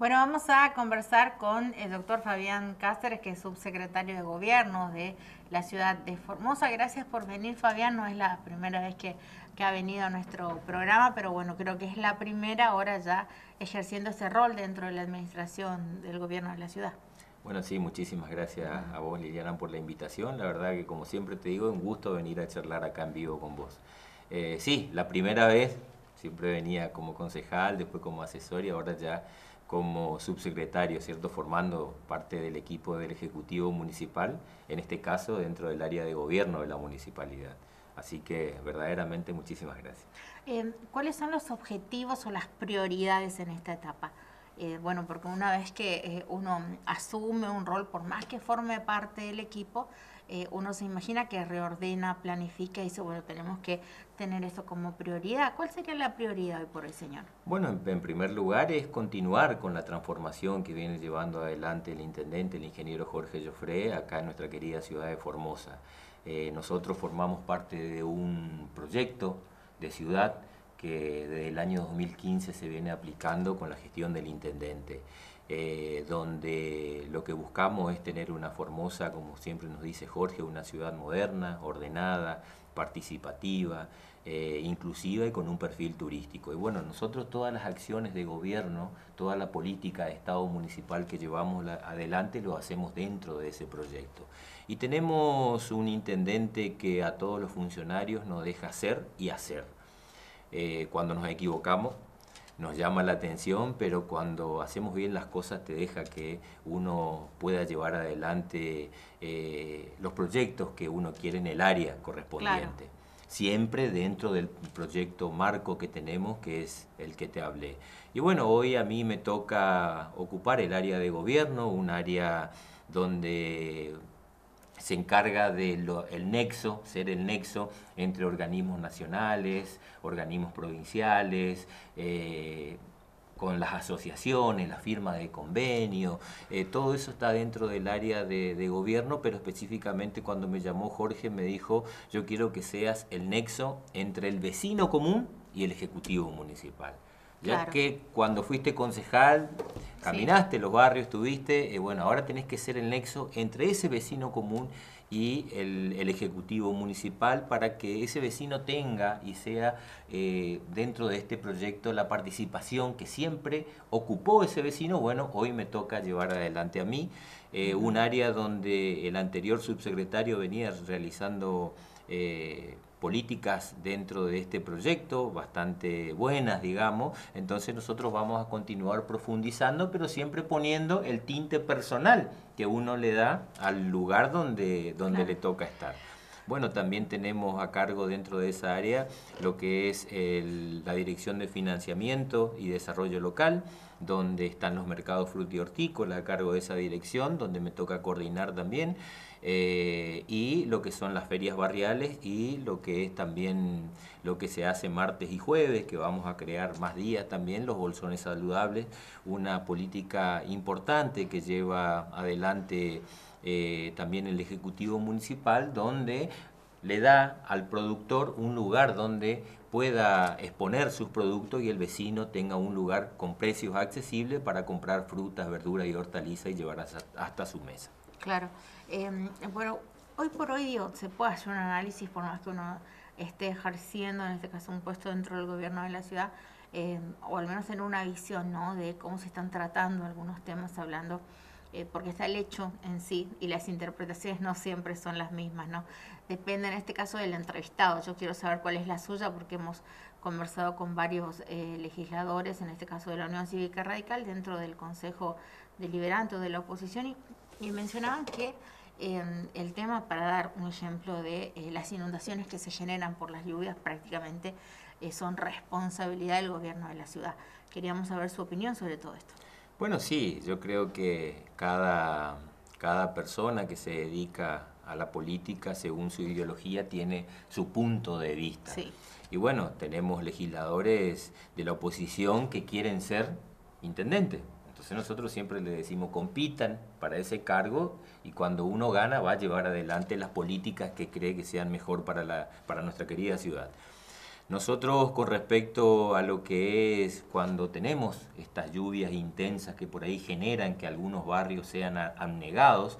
Bueno, vamos a conversar con el doctor Fabián Cáceres, que es subsecretario de Gobierno de la ciudad de Formosa. Gracias por venir, Fabián. No es la primera vez que ha venido a nuestro programa, pero bueno, creo que es la primera ahora ya ejerciendo ese rol dentro de la administración del gobierno de la ciudad. Bueno, sí, muchísimas gracias a vos, Liliana, por la invitación. La verdad que, como siempre te digo, un gusto venir a charlar acá en vivo con vos. Sí, la primera vez siempre venía como concejal, después como asesor y ahora ya como subsecretario, ¿cierto? Formando parte del equipo del Ejecutivo Municipal, en este caso dentro del área de gobierno de la municipalidad. Así que verdaderamente muchísimas gracias. ¿Cuáles son los objetivos o las prioridades en esta etapa? Bueno, porque una vez que uno asume un rol, por más que forme parte del equipo, uno se imagina que reordena, planifica y dice, bueno, tenemos que tener esto como prioridad. ¿Cuál sería la prioridad hoy por hoy, señor? Bueno, en primer lugar es continuar con la transformación que viene llevando adelante el intendente, el ingeniero Jorge Joffre, acá en nuestra querida ciudad de Formosa. Nosotros formamos parte de un proyecto de ciudad que desde el año 2015 se viene aplicando con la gestión del intendente, donde lo que buscamos es tener una Formosa, como siempre nos dice Jorge, una ciudad moderna, ordenada, participativa, inclusiva y con un perfil turístico. Y bueno, nosotros todas las acciones de gobierno, toda la política de Estado municipal que llevamos adelante lo hacemos dentro de ese proyecto. Y tenemos un intendente que a todos los funcionarios nos deja hacer y hacer. Cuando nos equivocamos, nos llama la atención, pero cuando hacemos bien las cosas te deja que uno pueda llevar adelante los proyectos que uno quiere en el área correspondiente. Claro. Siempre dentro del proyecto marco que tenemos, que es el que te hablé. Y bueno, hoy a mí me toca ocupar el área de gobierno, un área donde se encarga del nexo, ser el nexo entre organismos nacionales, organismos provinciales, con las asociaciones, la firma de convenio, todo eso está dentro del área de gobierno, pero específicamente cuando me llamó Jorge me dijo, yo quiero que seas el nexo entre el vecino común y el ejecutivo municipal. Ya Claro. que cuando fuiste concejal, Sí. caminaste los barrios, estuviste, bueno, ahora tenés que ser el nexo entre ese vecino común y el ejecutivo municipal para que ese vecino tenga y sea dentro de este proyecto la participación que siempre ocupó ese vecino. Bueno, hoy me toca llevar adelante a mí un área donde el anterior subsecretario venía realizando políticas dentro de este proyecto, bastante buenas, digamos. Entonces nosotros vamos a continuar profundizando, pero siempre poniendo el tinte personal que uno le da al lugar donde le Claro. toca estar. Bueno, también tenemos a cargo dentro de esa área lo que es la Dirección de Financiamiento y Desarrollo Local, donde están los mercados fruti-hortícola a cargo de esa dirección, donde me toca coordinar también, y lo que son las ferias barriales y lo que es también lo que se hace martes y jueves, que vamos a crear más días también, los bolsones saludables, una política importante que lleva adelante también el Ejecutivo Municipal, donde le da al productor un lugar donde pueda exponer sus productos y el vecino tenga un lugar con precios accesibles para comprar frutas, verduras y hortalizas y llevar hasta su mesa. Claro. Bueno, hoy por hoy digo, se puede hacer un análisis por más que uno esté ejerciendo, en este caso, un puesto dentro del gobierno de la ciudad, o al menos tener una visión, ¿no?, de cómo se están tratando algunos temas, hablando, porque está el hecho en sí y las interpretaciones no siempre son las mismas, ¿no? Depende en este caso del entrevistado. Yo quiero saber cuál es la suya porque hemos conversado con varios legisladores, en este caso de la Unión Cívica Radical, dentro del Consejo Deliberante de la oposición, y mencionaban que el tema, para dar un ejemplo de las inundaciones que se generan por las lluvias, prácticamente son responsabilidad del gobierno de la ciudad. Queríamos saber su opinión sobre todo esto. Bueno, sí, yo creo que cada persona que se dedica a la política, según su ideología, tiene su punto de vista. Sí. Y bueno, tenemos legisladores de la oposición que quieren ser intendentes. Entonces nosotros siempre le decimos compitan para ese cargo y cuando uno gana va a llevar adelante las políticas que cree que sean mejor para nuestra querida ciudad. Nosotros con respecto a lo que es cuando tenemos estas lluvias intensas que por ahí generan que algunos barrios sean anegados,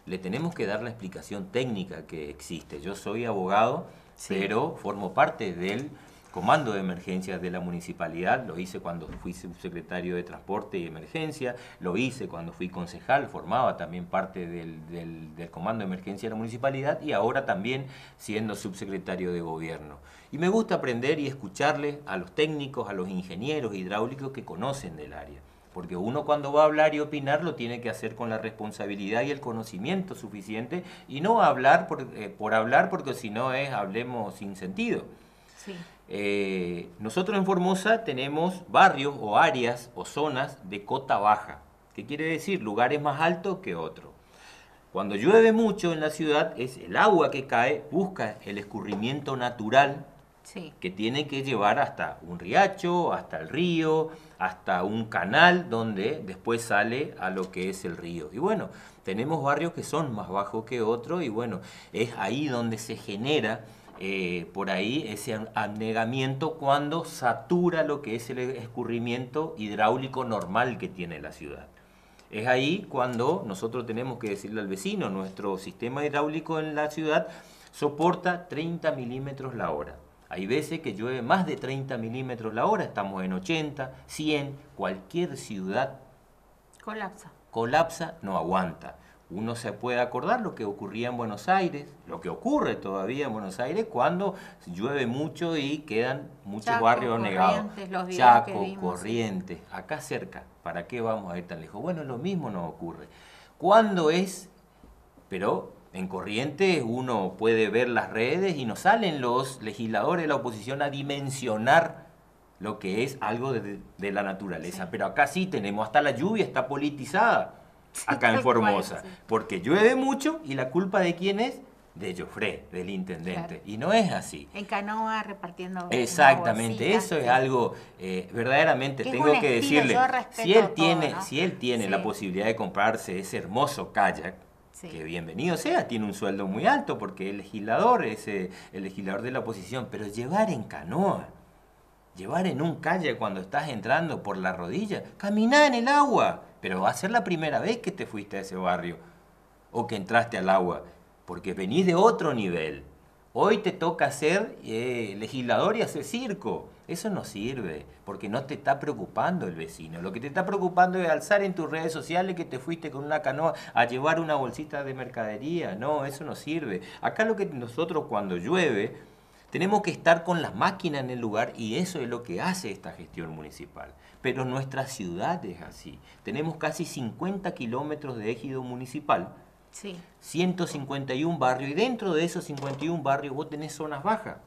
le tenemos que dar la explicación técnica que existe. Yo soy abogado, sí, pero formo parte del comando de emergencias de la municipalidad. Lo hice cuando fui subsecretario de Transporte y Emergencia, lo hice cuando fui concejal, formaba también parte del comando de emergencia de la municipalidad y ahora también siendo subsecretario de Gobierno. Y me gusta aprender y escucharle a los técnicos, a los ingenieros hidráulicos que conocen del área. Porque uno cuando va a hablar y opinar lo tiene que hacer con la responsabilidad y el conocimiento suficiente y no hablar por hablar, porque si no es hablemos sin sentido. Sí. Nosotros en Formosa tenemos barrios o áreas o zonas de cota baja. ¿Qué quiere decir? Lugares más altos que otros. Cuando llueve mucho en la ciudad, es el agua que cae, busca el escurrimiento natural, sí, que tiene que llevar hasta un riacho, hasta el río, hasta un canal donde después sale a lo que es el río. Y bueno, tenemos barrios que son más bajos que otros y bueno, es ahí donde se genera por ahí ese anegamiento cuando satura lo que es el escurrimiento hidráulico normal que tiene la ciudad. Es ahí cuando nosotros tenemos que decirle al vecino, nuestro sistema hidráulico en la ciudad soporta 30 milímetros la hora. Hay veces que llueve más de 30 milímetros la hora, estamos en 80, 100, cualquier ciudad colapsa, no aguanta. Uno se puede acordar lo que ocurría en Buenos Aires, lo que ocurre todavía en Buenos Aires cuando llueve mucho y quedan muchos Chaco, barrios anegados. Chaco, Corrientes, acá cerca. ¿Para qué vamos a ir tan lejos? Bueno, lo mismo nos ocurre. ¿Cuándo es? Pero en Corrientes uno puede ver las redes y nos salen los legisladores de la oposición a dimensionar lo que es algo de la naturaleza. Sí. Pero acá sí tenemos, hasta la lluvia está politizada. Acá en Formosa, porque llueve mucho y la culpa de quién es, de Joffre, del intendente, claro, y no es así. En canoa repartiendo. Exactamente, eso es algo verdaderamente tengo que decirle, si él tiene, ¿no? Si él tiene la posibilidad de comprarse ese hermoso kayak, que bienvenido sea, tiene un sueldo muy alto porque el legislador es el legislador de la oposición, pero llevar en canoa, llevar en un kayak cuando estás entrando por la rodilla, caminar en el agua. Pero va a ser la primera vez que te fuiste a ese barrio o que entraste al agua, porque venís de otro nivel. Hoy te toca ser legislador y hacer circo. Eso no sirve, porque no te está preocupando el vecino. Lo que te está preocupando es alzar en tus redes sociales que te fuiste con una canoa a llevar una bolsita de mercadería. No, eso no sirve. Acá lo que nosotros cuando llueve, tenemos que estar con las máquinas en el lugar y eso es lo que hace esta gestión municipal. Pero nuestra ciudad es así. Tenemos casi 50 kilómetros de ejido municipal, sí, 151 barrios y dentro de esos 51 barrios vos tenés zonas bajas,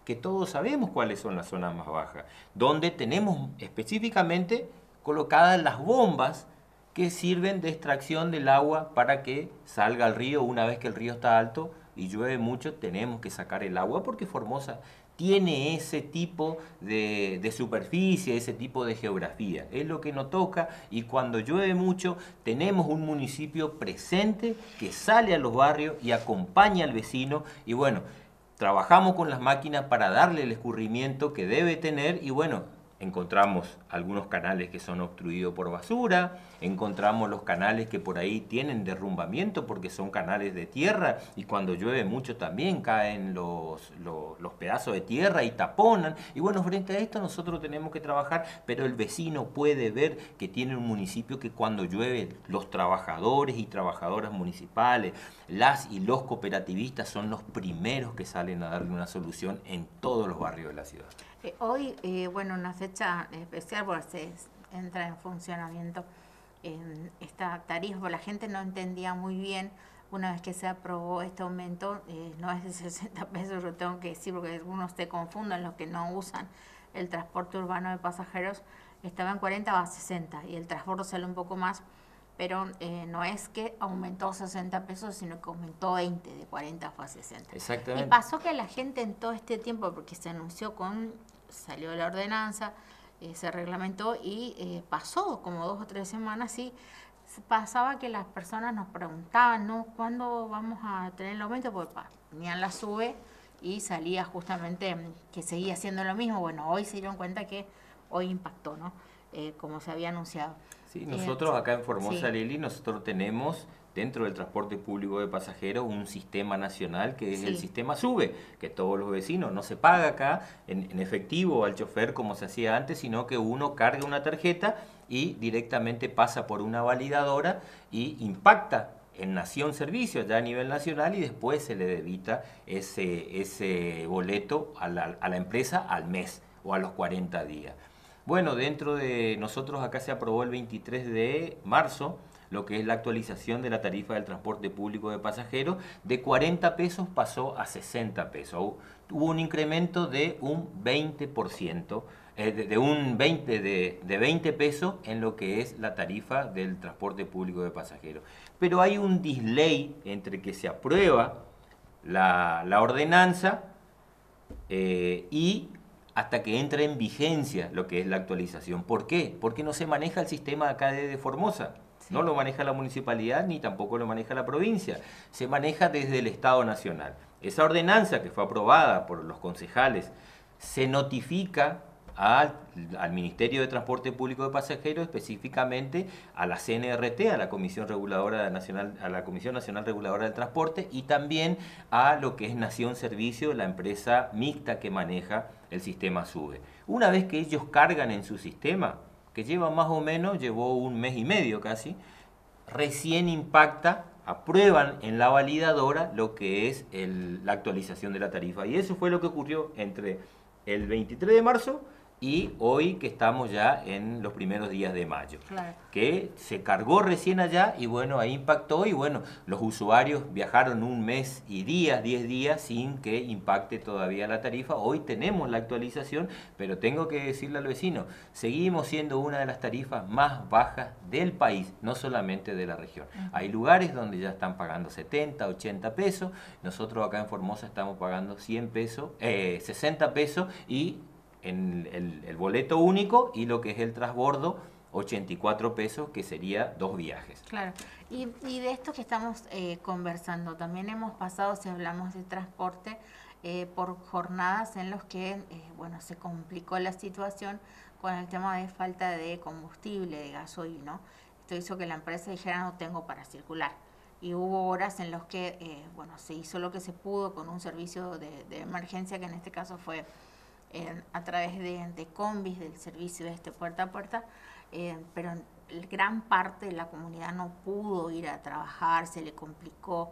que todos sabemos cuáles son las zonas más bajas, donde tenemos específicamente colocadas las bombas que sirven de extracción del agua para que salga al río una vez que el río está alto y llueve mucho, tenemos que sacar el agua porque Formosa tiene ese tipo de superficie, ese tipo de geografía. Es lo que nos toca y cuando llueve mucho tenemos un municipio presente que sale a los barrios y acompaña al vecino y bueno, trabajamos con las máquinas para darle el escurrimiento que debe tener y bueno, encontramos algunos canales que son obstruidos por basura, encontramos los canales que por ahí tienen derrumbamiento porque son canales de tierra y cuando llueve mucho también caen los pedazos de tierra y taponan. Y bueno, frente a esto nosotros tenemos que trabajar, pero el vecino puede ver que tiene un municipio que cuando llueve los trabajadores y trabajadoras municipales, las y los cooperativistas son los primeros que salen a darle una solución en todos los barrios de la ciudad. Hoy, bueno, una fecha especial porque se entra en funcionamiento esta tarifa, porque la gente no entendía muy bien una vez que se aprobó este aumento, no es de 60 pesos, yo tengo que decir, porque algunos se confunden, los que no usan el transporte urbano de pasajeros, estaba en 40, va a 60, y el transporte sale un poco más, pero no es que aumentó 60 pesos, sino que aumentó 20, de 40 fue a 60. Exactamente. Y pasó que la gente en todo este tiempo, porque se anunció salió la ordenanza, se reglamentó y pasó como 2 o 3 semanas y pasaba que las personas nos preguntaban, ¿no? ¿Cuándo vamos a tener el aumento? Porque ponían la sube y salía justamente que seguía haciendo lo mismo. Bueno, hoy se dieron cuenta que hoy impactó, ¿no? Como se había anunciado. Sí, nosotros acá en Formosa, Sí. Lili, nosotros tenemos dentro del transporte público de pasajeros un sistema nacional que es el Sí. sistema SUBE, que todos los vecinos no se paga acá en efectivo al chofer como se hacía antes, sino que uno carga una tarjeta y directamente pasa por una validadora y impacta en Nación Servicio ya a nivel nacional y después se le debita ese boleto a la empresa al mes o a los 40 días. Bueno, dentro de nosotros acá se aprobó el 23 de marzo lo que es la actualización de la tarifa del transporte público de pasajeros. De 40 pesos pasó a 60 pesos. Hubo un incremento de un 20%, de 20 pesos en lo que es la tarifa del transporte público de pasajeros. Pero hay un delay entre que se aprueba la ordenanza y hasta que entre en vigencia lo que es la actualización. ¿Por qué? Porque no se maneja el sistema acá de Formosa. Sí. No lo maneja la municipalidad ni tampoco lo maneja la provincia. Se maneja desde el Estado Nacional. Esa ordenanza que fue aprobada por los concejales se notifica al Ministerio de Transporte Público de Pasajeros, específicamente a la CNRT, a la Comisión Reguladora Nacional, a la Comisión Nacional Reguladora del Transporte, y también a lo que es Nación Servicio, la empresa mixta que maneja el sistema SUBE. Una vez que ellos cargan en su sistema, que lleva más o menos, llevó un mes y medio casi, recién impacta, aprueban en la validadora lo que es la actualización de la tarifa. Y eso fue lo que ocurrió entre el 23 de marzo y hoy que estamos ya en los primeros días de mayo. Claro. Que se cargó recién allá y bueno, ahí impactó y bueno, los usuarios viajaron un mes y 10 días sin que impacte todavía la tarifa. Hoy tenemos la actualización, pero tengo que decirle al vecino, seguimos siendo una de las tarifas más bajas del país, no solamente de la región. Hay lugares donde ya están pagando 70, 80 pesos, nosotros acá en Formosa estamos pagando 100 pesos, 60 pesos y en el boleto único y lo que es el transbordo 84 pesos, que sería 2 viajes. Claro, y de esto que estamos conversando, también hemos pasado, si hablamos de transporte, por jornadas en los que, bueno, se complicó la situación con el tema de falta de combustible, de gasoil, ¿no? Esto hizo que la empresa dijera no tengo para circular. Y hubo horas en los que, bueno, se hizo lo que se pudo con un servicio de emergencia, que en este caso fue a través de combis, del servicio puerta a puerta, pero gran parte de la comunidad no pudo ir a trabajar, se le complicó.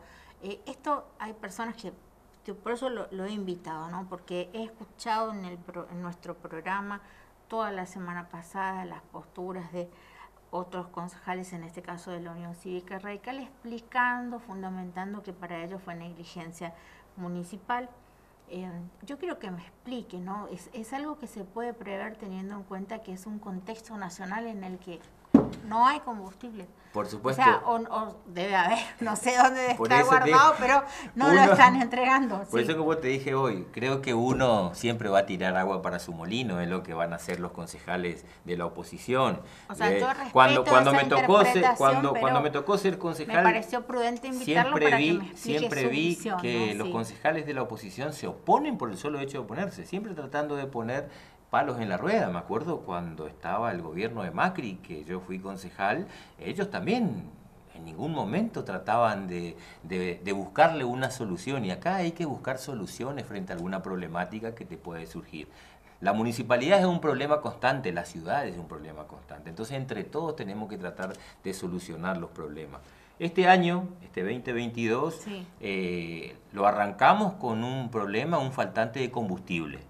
Esto hay personas que por eso lo he invitado, ¿no? Porque he escuchado en nuestro programa toda la semana pasada las posturas de otros concejales, en este caso de la Unión Cívica Radical, explicando, fundamentando que para ellos fue negligencia municipal. Yo quiero que me explique, ¿no? Es algo que se puede prever teniendo en cuenta que es un contexto nacional en el que no hay combustible. Por supuesto. O sea, o debe haber, no sé dónde está Por guardado, pero no lo están entregando. Por Sí. eso como te dije hoy, creo que uno siempre va a tirar agua para su molino, es lo que van a hacer los concejales de la oposición. O sea, yo respeto cuando esa me tocó ser, interpretación, cuando me pero tocó ser concejal, me pareció prudente invitarlo para que me explique siempre su vi visión, que ¿no? los Sí. concejales de la oposición se oponen por el solo hecho de oponerse, siempre tratando de poner palos en la rueda. Me acuerdo cuando estaba el gobierno de Macri, que yo fui concejal, ellos también en ningún momento trataban de buscarle una solución, y acá hay que buscar soluciones frente a alguna problemática que te puede surgir. La municipalidad es un problema constante, la ciudad es un problema constante, entonces entre todos tenemos que tratar de solucionar los problemas. Este año, este 2022, Sí. lo arrancamos con un problema, un faltante de combustible,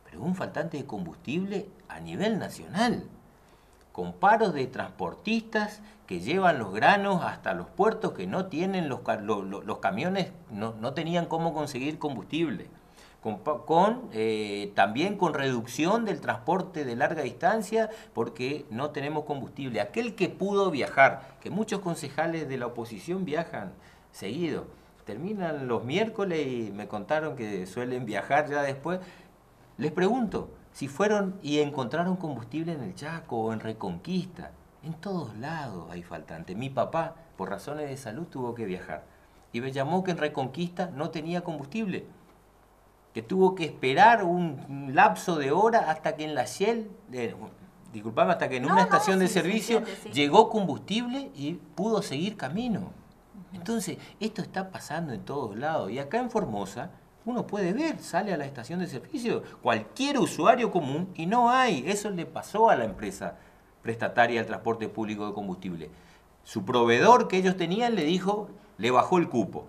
pero un faltante de combustible a nivel nacional, con paros de transportistas que llevan los granos hasta los puertos, que no tienen los camiones, no tenían cómo conseguir combustible. También con reducción del transporte de larga distancia porque no tenemos combustible. Aquel que pudo viajar, que muchos concejales de la oposición viajan seguido, terminan los miércoles y me contaron que suelen viajar ya después. Les pregunto, si fueron y encontraron combustible en el Chaco o en Reconquista, en todos lados hay faltante. Mi papá, por razones de salud, tuvo que viajar y me llamó que en Reconquista no tenía combustible. que tuvo que esperar un lapso de hora hasta que en la Shell, disculpame, hasta que en una estación de servicio llegó combustible y pudo seguir camino. Entonces, esto está pasando en todos lados. Y acá en Formosa, uno puede ver, sale a la estación de servicio, cualquier usuario común y no hay. Eso le pasó a la empresa prestataria del transporte público de combustible. Su proveedor que ellos tenían le dijo, le bajó el cupo.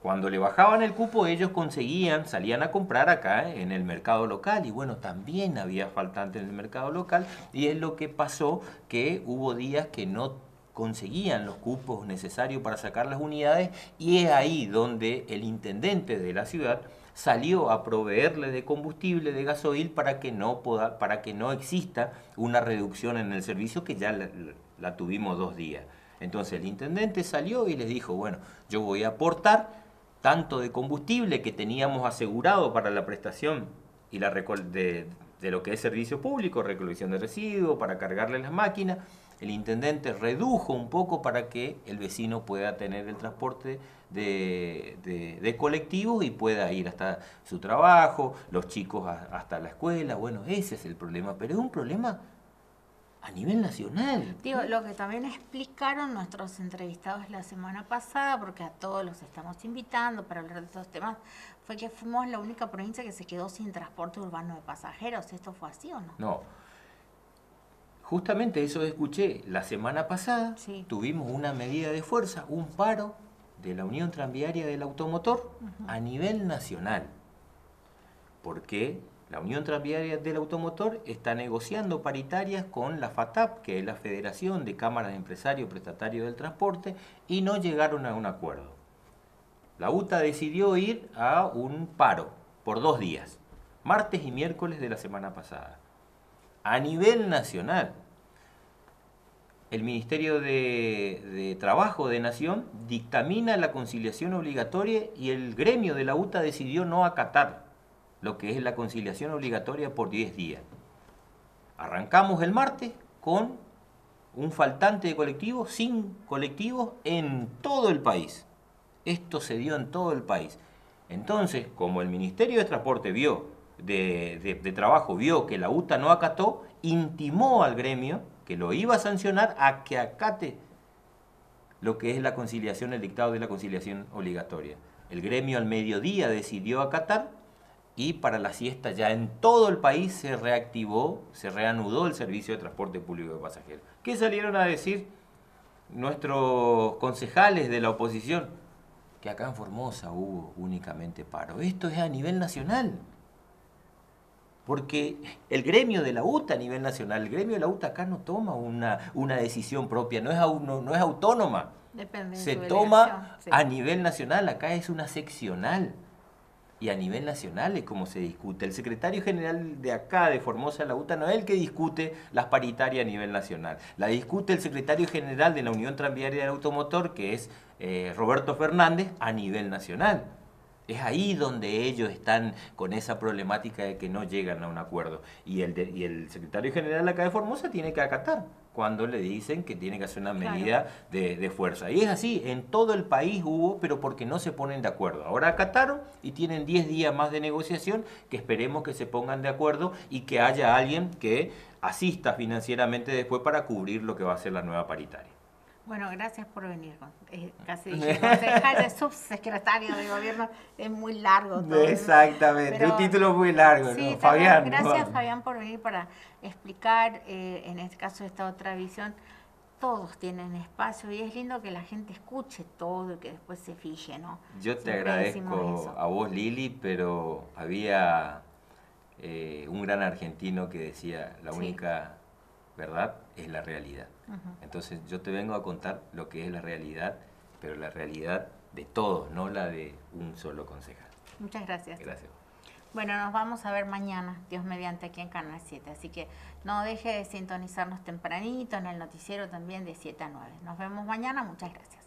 Cuando le bajaban el cupo, ellos conseguían, salían a comprar acá en el mercado local. Y bueno, también había faltantes en el mercado local. Y es lo que pasó, que hubo días que no conseguían los cupos necesarios para sacar las unidades. Y es ahí donde el intendente de la ciudad salió a proveerle de combustible, de gasoil, para que no exista una reducción en el servicio, que ya la tuvimos 2 días. Entonces el intendente salió y les dijo, bueno, yo voy a aportar tanto de combustible que teníamos asegurado para la prestación y de lo que es servicio público, recolección de residuos, para cargarle las máquinas. El intendente redujo un poco para que el vecino pueda tener el transporte de colectivos y pueda ir hasta su trabajo, los chicos hasta la escuela. Bueno, ese es el problema, pero es un problema a nivel nacional. Digo, lo que también explicaron nuestros entrevistados la semana pasada, porque a todos los estamos invitando para hablar de estos temas, fue que fuimos la única provincia que se quedó sin transporte urbano de pasajeros. ¿Esto fue así o no? No. Justamente eso escuché. La semana pasada tuvimos una medida de fuerza, un paro de la Unión Tranviaria del Automotor a nivel nacional. Porque la Unión Tranviaria del Automotor está negociando paritarias con la FATAP, que es la Federación de Cámaras de Empresarios Prestatarios del Transporte, y no llegaron a un acuerdo. La UTA decidió ir a un paro por 2 días, martes y miércoles de la semana pasada. A nivel nacional, el Ministerio de Trabajo de Nación dictamina la conciliación obligatoria y el gremio de la UTA decidió no acatar lo que es la conciliación obligatoria por 10 días. Arrancamos el martes con un faltante de colectivos, sin colectivos en todo el país. Esto se dio en todo el país. Entonces, como el Ministerio de Transporte de Trabajo vio que la UTA no acató, intimó al gremio que lo iba a sancionar a que acate lo que es la conciliación, el dictado de la conciliación obligatoria. El gremio al mediodía decidió acatar, y para la siesta ya en todo el país se reanudó el servicio de transporte público de pasajeros. ¿Qué salieron a decir nuestros concejales de la oposición? Que acá en Formosa hubo únicamente paro. Esto es a nivel nacional. Porque el gremio de la UTA a nivel nacional, el gremio de la UTA acá no toma una decisión propia, no es autónoma. Depende de se su toma sí. A nivel nacional, acá es una seccional. Y a nivel nacional es como se discute. El secretario general de acá, de Formosa, la UTA, no es el que discute las paritarias a nivel nacional. La discute el secretario general de la Unión Tranviaria del Automotor, que es Roberto Fernández, a nivel nacional. Es ahí donde ellos están con esa problemática de que no llegan a un acuerdo. Y el secretario general acá de Formosa tiene que acatar cuando le dicen que tiene que hacer una medida de fuerza. Y es así, en todo el país hubo, pero porque no se ponen de acuerdo. Ahora acataron y tienen 10 días más de negociación, que esperemos que se pongan de acuerdo y que haya alguien que asista financieramente después para cubrir lo que va a ser la nueva paritaria. Bueno, gracias por venir. Casi dije concejal, subsecretario de gobierno, es muy largo todo. Exactamente, pero, un título muy largo, sí, ¿no? Fabián. Gracias, Fabián, por venir para explicar, en este caso, esta otra visión. Todos tienen espacio y es lindo que la gente escuche todo y que después se fije, ¿no? Yo te agradezco a vos, Lili, pero había un gran argentino que decía, la única verdad es la realidad. Entonces yo te vengo a contar lo que es la realidad, pero la realidad de todos, no la de un solo concejal. Muchas gracias. Gracias. Bueno, nos vamos a ver mañana, Dios mediante, aquí en Canal 7. Así que no deje de sintonizarnos tempranito en el noticiero también de 7 a 9. Nos vemos mañana, muchas gracias.